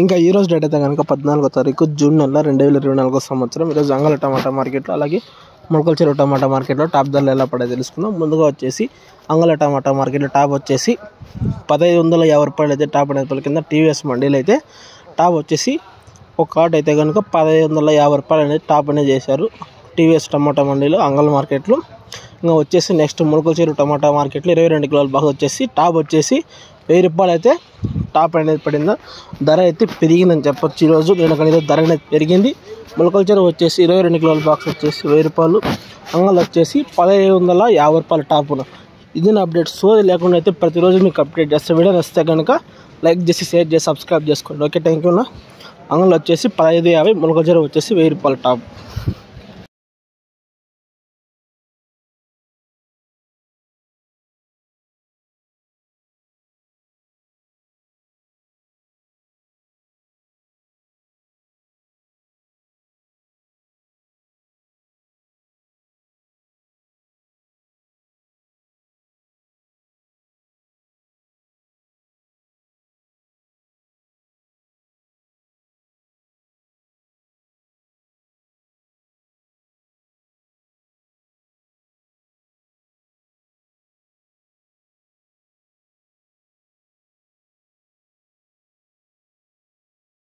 ఇంకా ఈ రోజు డేట్ అయితే కనుక 14వ తారీఖు జూన్ నెల 2024 సంవత్సరం. ఈరోజు అంగళ టమాటా మార్కెట్లో అలాగే మొలకల చెరువు టమాటా మార్కెట్లో టాప్ ధరలు ఎలా పడాయో తెలుసుకుందాం. ముందుగా వచ్చేసి అంగళ టమాటా మార్కెట్లో టాప్ వచ్చేసి 1550 రూపాయలు అయితే టాప్ అనేది పలికింద. టీవీఎస్ మండీలు అయితే టాప్ వచ్చేసి ఒక కార్డ్ అయితే కనుక 1550 రూపాయలు అనేది టాప్ అనేది చేశారు టీవీఎస్ టమాటా మండీలో అంగళ మార్కెట్లో. ఇంకా వచ్చేసి నెక్స్ట్ మొలకల చెరువు టమాటా మార్కెట్లో 22 కిలోల బాగా వచ్చేసి టాప్ వచ్చేసి 1000 రూపాయలు అయితే టాప్ అనేది పడిందా. ధర అయితే పెరిగిందని చెప్పొచ్చు. ఈరోజు నేను కానీ ధర అనేది పెరిగింది. మొలకల చెరువు వచ్చేసి 22 కిలోల బాక్స్ వచ్చేసి 1000 రూపాయలు, అంగళ్ళు వచ్చేసి 1550 రూపాయలు టాపున. ఇది నా అప్డేట్. సో లేకుండా అయితే ప్రతిరోజు మీకు అప్డేట్ చేస్తే వీడియో వస్తే కనుక లైక్ చేసి షేర్ చేసి సబ్స్క్రైబ్ చేసుకోండి. Okay, thank you. అంగళ్ళు వచ్చేసి 1550, మొలకల చెరువు వచ్చేసి 1000 రూపాయలు టాప్.